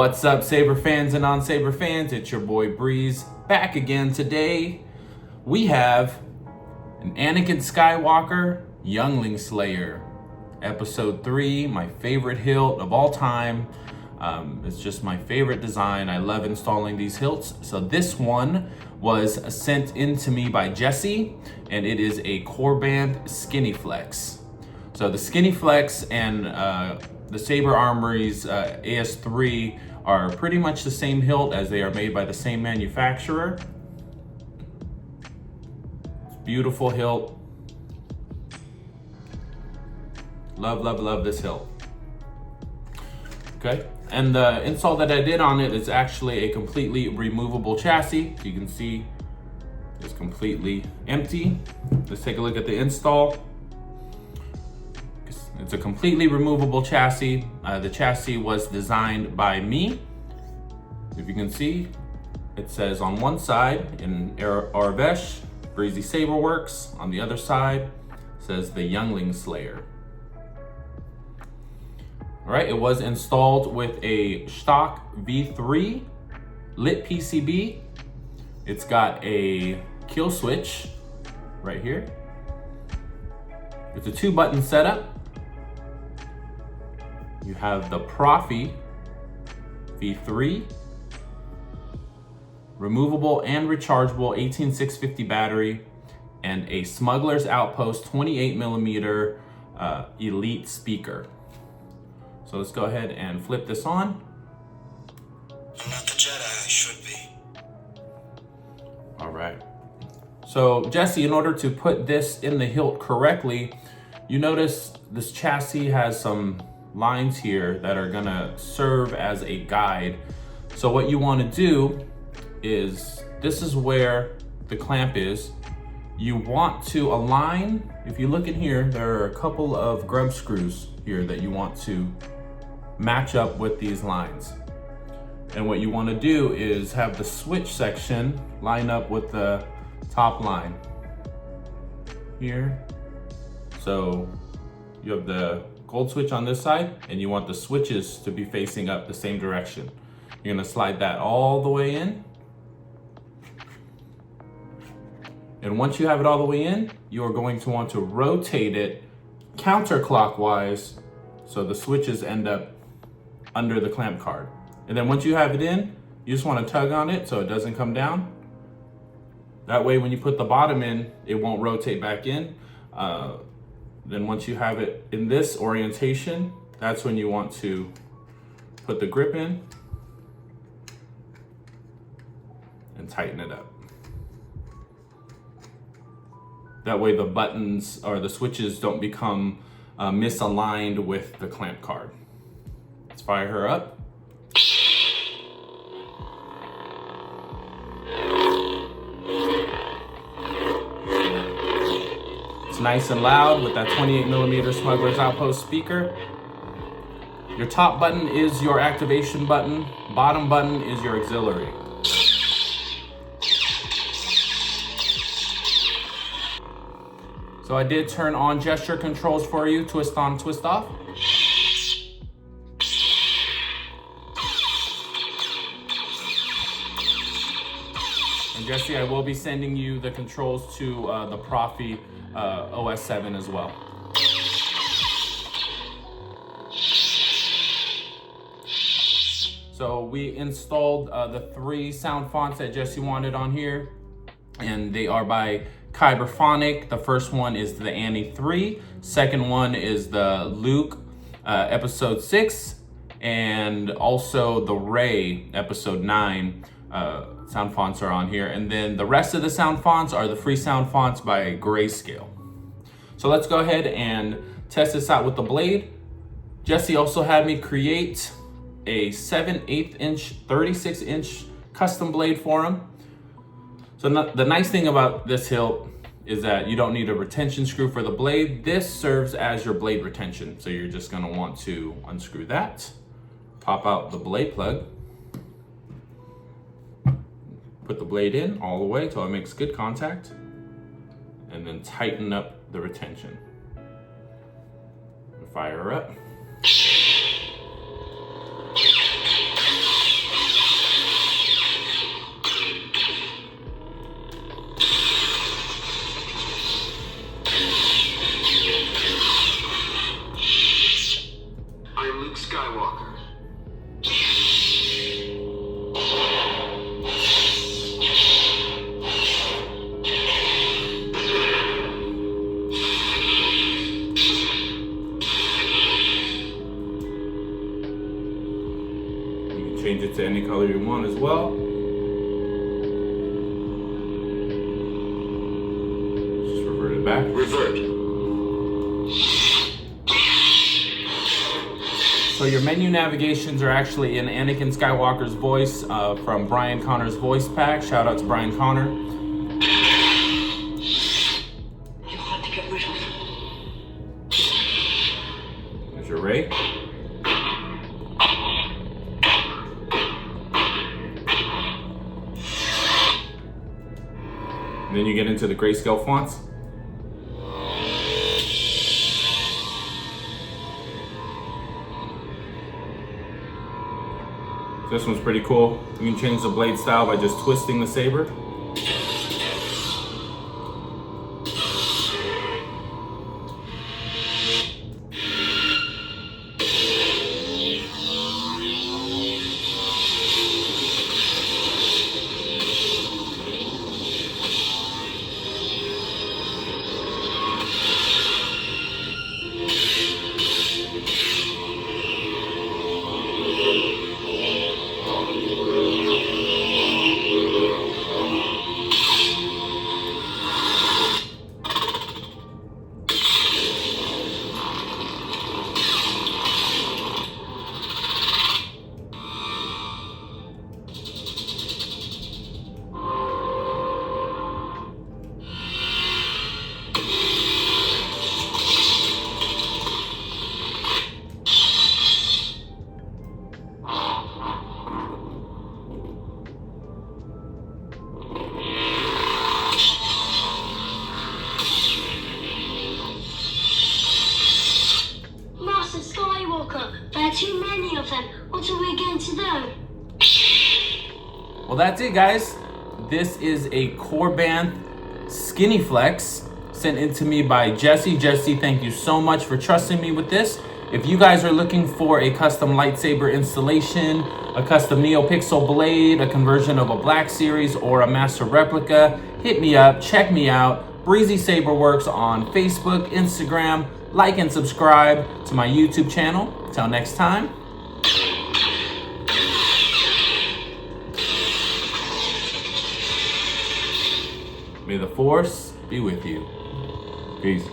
What's up, Saber fans and non-Saber fans? It's your boy Breeze back again. Today we have an Anakin Skywalker Youngling Slayer, episode 3, my favorite hilt of all time. It's just my favorite design. I love installing these hilts. So this one was sent in to me by Jesse, and it is a Korbanth Skinneyflex. So the Skinneyflex and the Saber Armory's AS3 are pretty much the same hilt, as they are made by the same manufacturer. Beautiful hilt. Love, love, love this hilt. Okay, and the install that I did on it is actually a completely removable chassis. You can see it's completely empty. Let's take a look at the install. It's a completely removable chassis. The chassis was designed by me. If you can see, it says on one side in Arvesh, Breezy Saber Works. On the other side, it says the Youngling Slayer. All right, it was installed with a Shtok V3 lit PCB. It's got a kill switch right here. It's a 2-button setup. You have the Proffie V3, removable and rechargeable 18650 battery, and a Smuggler's Outpost 28mm elite speaker. So let's go ahead and flip this on. I'm not the Jedi I should be. All right. So Jesse, in order to put this in the hilt correctly, you notice this chassis has some lines here that are gonna serve as a guide. So what you want to do is, this is where the clamp is. You want to align, if you look in here, there are a couple of grub screws here that you want to match up with these lines. And what you want to do is have the switch section line up with the top line here. So you have the gold switch on this side, and you want the switches to be facing up the same direction. You're gonna slide that all the way in. And once you have it all the way in, you are going to want to rotate it counterclockwise so the switches end up under the clamp card. And then once you have it in, you just want to tug on it so it doesn't come down. That way when you put the bottom in, it won't rotate back in. Then once you have it in this orientation, that's when you want to put the grip in and tighten it up. That way the buttons or the switches don't become misaligned with the clamp card. Let's fire her up. It's nice and loud with that 28mm Smuggler's Outpost speaker. Your top button is your activation button. Bottom button is your auxiliary. So I did turn on gesture controls for you, twist on, twist off. And Jesse, I will be sending you the controls to the Proffie OS 7 as well. So we installed the 3 sound fonts that Jesse wanted on here, and they are by Kyberphonic. The first one is the Annie 3. Second one is the Luke episode 6, and also the Ray episode 9. Sound fonts are on here, and then the rest of the sound fonts are the free sound fonts by Greyscale. So let's go ahead and test this out with the blade. Jesse also had me create a 7/8 inch, 36 inch custom blade for him. So the nice thing about this hilt is that you don't need a retention screw for the blade. This serves as your blade retention. So you're just gonna want to unscrew that, pop out the blade plug, put the blade in all the way till it makes good contact, and then tighten up the retention. Fire her up. to any color you want as well. Just revert it back. Revert. So your menu navigations are actually in Anakin Skywalker's voice from Brian Connor's voice pack. Shout out to Brian Connor. You're hard to get rid of. There's your Rey. And then you get into the grayscale fonts. This one's pretty cool. You can change the blade style by just twisting the saber. There are too many of them. What are we going to do? Well, that's it, guys. This is a Korbanth Skinneyflex sent in to me by Jesse. Jesse, thank you so much for trusting me with this. If you guys are looking for a custom lightsaber installation, a custom Neopixel blade, a conversion of a Black Series, or a master replica, hit me up, check me out. Breezy Saber Works on Facebook, Instagram. Like and subscribe to my YouTube channel. Till next time. May the Force be with you. Peace.